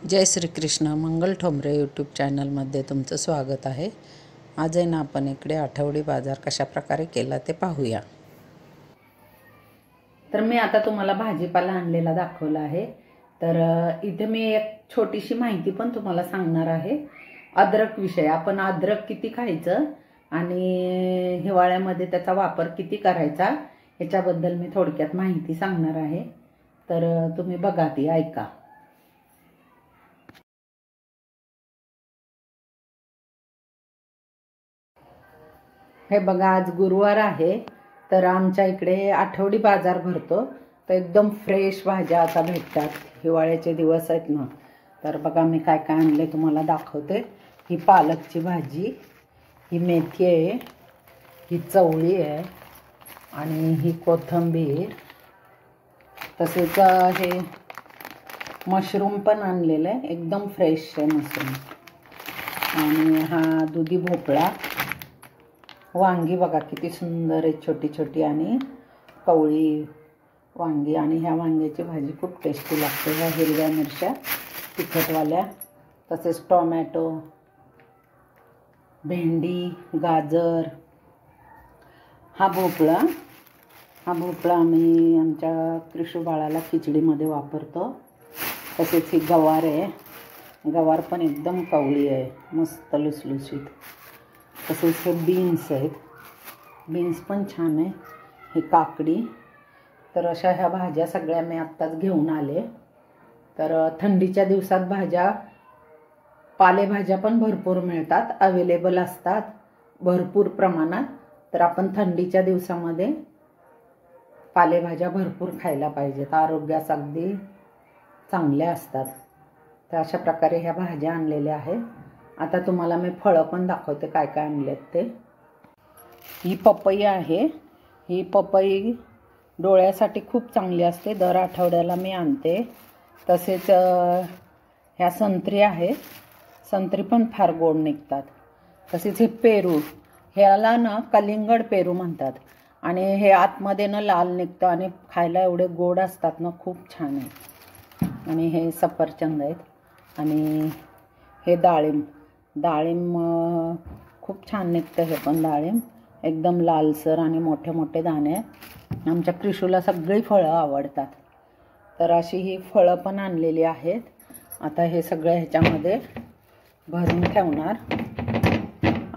जय श्री कृष्ण. मंगल Thombare YouTube चॅनलमध्ये तुमचं स्वागत आहे. आज आहे ना आपण इकडे आठवडी बाजार कशा प्रकारे केला ते पाहूया. तर मी आता तुम्हाला भाजीपाला आणलेला दाखवला आहे. तर इथे मी एक छोटीशी माहिती पण तुम्हाला सांगणार आहे अद्रक विषय. आपण अद्रक किती खायचं आणि हिवाळ्यामध्ये त्याचा वापर किती करायचा याच्याबद्दल मी थोडक्यात माहिती सांगणार आहे. तर तुम्ही बघा ती ऐका. हे बघा, आज गुरुवार आहे. तर आमच्या इकडे आठवडी बाजार भरतो. तर एकदम फ्रेश भाज्या आता भेटतात. हिवाळ्याचे दिवस आहेत ना. तर बघा मी काय काय आणले तुम्हाला दाखवते. ही पालकची भाजी, ही मेथी आहे, ही चवळी आहे आणि ही कोथिंबीर. तसेच हे मशरूम पण आणलेलं आहे, एकदम फ्रेश आहे मशरूम. आणि हा दुधी भोपळा, वांगी बघा किती सुंदर आहे, छोटी छोटी आणि कवळी वांगी. आणि ह्या वांग्याची भाजी खूप टेस्टी लागते. ह्या हिरव्या मिरच्या तिखटवाल्या, तसेच टोमॅटो, भेंडी, गाजर, हा भोपळा आम्ही आमच्या कृषू बाळाला खिचडीमध्ये वापरतो. तसेच ही गवार आहे, गवार पण एकदम कवळी आहे, मस्त लुसलुसीत. तसेच हे बीन्स आहेत, बीन्स पण छान आहे. ही काकडी. तर अशा ह्या भाज्या सगळ्या मी आत्ताच घेऊन आले. तर थंडीच्या दिवसात भाज्या, पालेभाज्या पण भरपूर मिळतात, अवेलेबल असतात भरपूर प्रमाणात. तर आपण थंडीच्या दिवसामध्ये पालेभाज्या भरपूर खायला पाहिजेत, आरोग्यास अगदी चांगल्या असतात. तर अशा प्रकारे ह्या भाज्या आणलेल्या आहेत. आता तुम्हाला मी फळं पण दाखवते काय काय आणलेत ते. ही पपई आहे. ही पपई डोळ्यासाठी खूप चांगली असते, दर आठवड्याला मी आणते. तसेच ह्या संत्री आहे, संत्री पण फार गोड निघतात. तसेच हे पेरू, ह्याला ना कलिंगड पेरू म्हणतात. आणि हे आतमध्ये ना लाल निघतं आणि खायला एवढे गोड असतात ना, खूप छान आहे. आणि हे सफरचंद आहेत. आणि हे डाळिंब खूप छान निघतं. हे पण डाळिंब एकदम लालसर आणि मोठे मोठे दाणे. आमच्या कृषूला सगळी फळं आवडतात. तर अशी ही फळं पण आणलेली आहेत. आता हे सगळं ह्याच्यामध्ये भरून ठेवणार.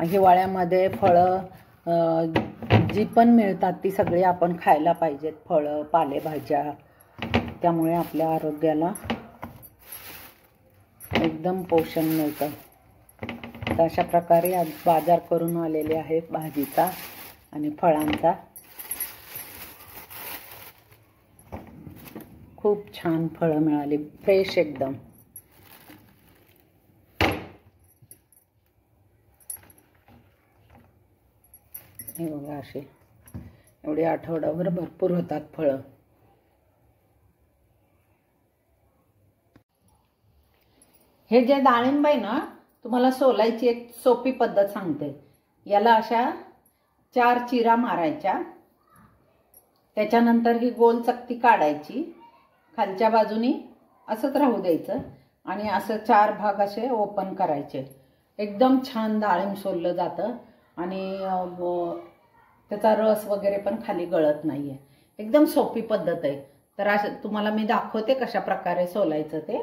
हिवाळ्यामध्ये फळं जी पण मिळतात ती सगळी आपण खायला पाहिजेत, फळं पालेभाज्या. त्यामुळे आपल्या आरोग्याला एकदम पोषण मिळतं. तर अशा प्रकारे आज बाजार करून आलेले आहेत भाजीचा आणि फळांचा. खूप छान फळं मिळाली, फ्रेश एकदम. हे बघा, असे एवढे आठवड्याभर भरपूर होतात फळं. हे जे डाळिंब आहे ना, तुम्हाला सोलायची एक सोपी पद्धत सांगते. याला अशा 4 चिरा मारायच्या. त्याच्यानंतर ही गोल चकती काढायची, खालच्या बाजूनी असंच राहू द्यायचं आणि असं 4 भाग असे ओपन करायचे. एकदम छान डाळिंब सोललं जातं आणि त्याचा रस वगैरे पण खाली गळत नाहीये. एकदम सोपी पद्धत आहे. तर असं तुम्हाला मी दाखवते कशा प्रकारे सोलायचं ते.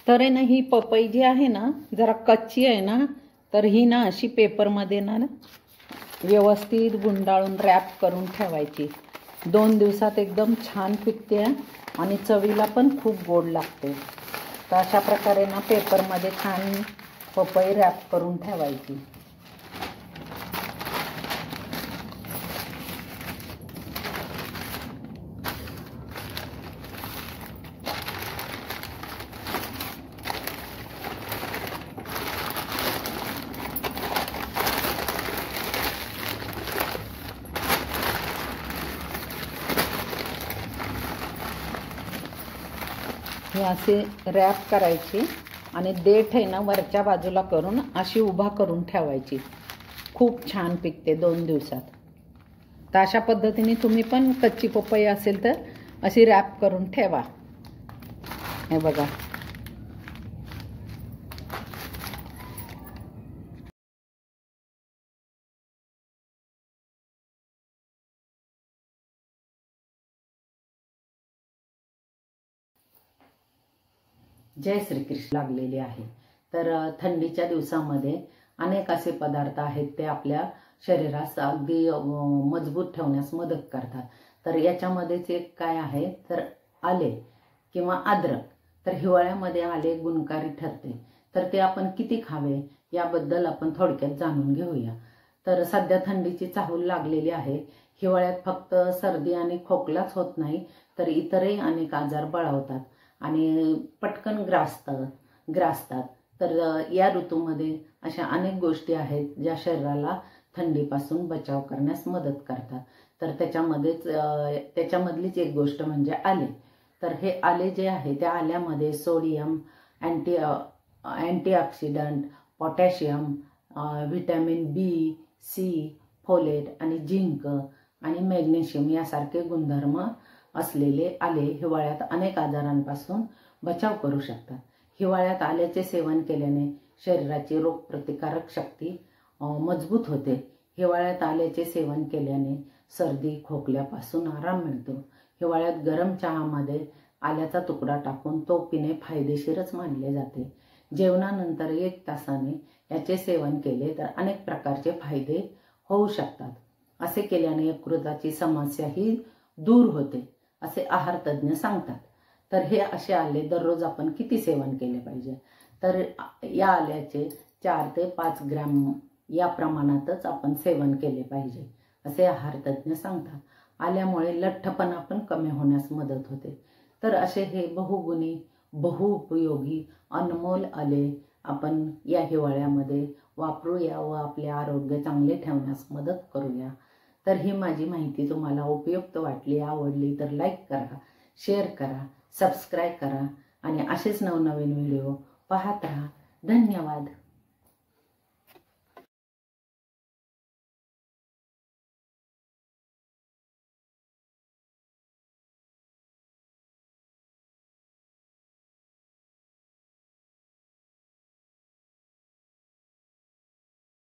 तर आहे ना, ही पपई जी आहे ना, जरा कच्ची आहे ना. तर ही ना अशी पेपरमध्ये ना व्यवस्थित गुंडाळून रॅप करून ठेवायची. 2 दिवसात एकदम छान पिकते आणि चवीला पण खूप गोड लागते. तर अशा प्रकारे ना पेपरमध्ये छान पपई रॅप करून ठेवायची. ही अशी रॅप करायची आणि देठ आहे ना वरच्या बाजूला करून अशी उभा करून ठेवायची. खूप छान पिकते 2 दिवसात. तर अशा पद्धतीने तुम्ही पण कच्ची पपई असेल तर अशी रॅप करून ठेवा. हे बघा. जय श्रीकृष्ण लागलेली आहे. तर थंडीच्या दिवसामध्ये अनेक असे पदार्थ आहेत ते आपल्या शरीरास अगदी मजबूत ठेवण्यास मदत करतात. तर याच्यामध्येच एक काय आहे तर आले किंवा अद्रक. तर हिवाळ्यामध्ये आले गुणकारी ठरते. तर ते आपण किती खावे याबद्दल आपण थोडक्यात जाणून घेऊया. तर सध्या थंडीची चाहूल लागलेली आहे. हिवाळ्यात फक्त सर्दी आणि खोकलाच होत नाही तर इतरही अनेक आजार बळावतात आणि पटकन ग्रासतात. तर या ऋतूमध्ये अशा अनेक गोष्टी आहेत ज्या शरीराला थंडीपासून बचाव करण्यास मदत करतात. तर त्याच्यामधलीच एक गोष्ट म्हणजे आले. तर हे आले जे आहे त्या आल्यामध्ये सोडियम, अँटीऑक्सिडंट, पोटॅशियम, व्हिटॅमिन बी, सी, फोलेट आणि झिंक आणि मॅग्नेशियम यासारखे गुणधर्म असलेले आले हिवाळ्यात अनेक आजारांपासून बचाव करू शकतात. हिवाळ्यात आल्याचे सेवन केल्याने शरीराची रोगप्रतिकारक शक्ती मजबूत होते. हिवाळ्यात आल्याचे सेवन केल्याने सर्दी खोकल्यापासून आराम मिळतो. हिवाळ्यात गरम चहामध्ये आल्याचा तुकडा टाकून तो पिणे फायदेशीरच मानले जाते. जेवणानंतर 1 तासाने याचे सेवन केले तर अनेक प्रकारचे फायदे होऊ शकतात. असे केल्याने यकृताची समस्याही दूर होते असे आहार तज्ज्ञ सांगतात. तर हे असे आले दररोज आपण किती सेवन केले पाहिजे तर या आल्याचे 4 ते 5 ग्रॅम या प्रमाणातच आपण सेवन केले पाहिजे असे आहार तज्ज्ञ सांगतात. आल्यामुळे लठ्ठपणा पण कमी होण्यास मदत होते. तर असे हे बहुगुणी बहुउपयोगी अनमोल आले आपण या हिवाळ्यामध्ये वापरूया व आपले आरोग्य चांगले ठेवण्यास मदत करूया. तर ही माझी माहिती तुम्हाला उपयुक्त वाटली आवडली तर लाईक करा, शेअर करा, सबस्क्राईब करा आणि असेच नवनवीन व्हिडिओ पाहत राहा. धन्यवाद.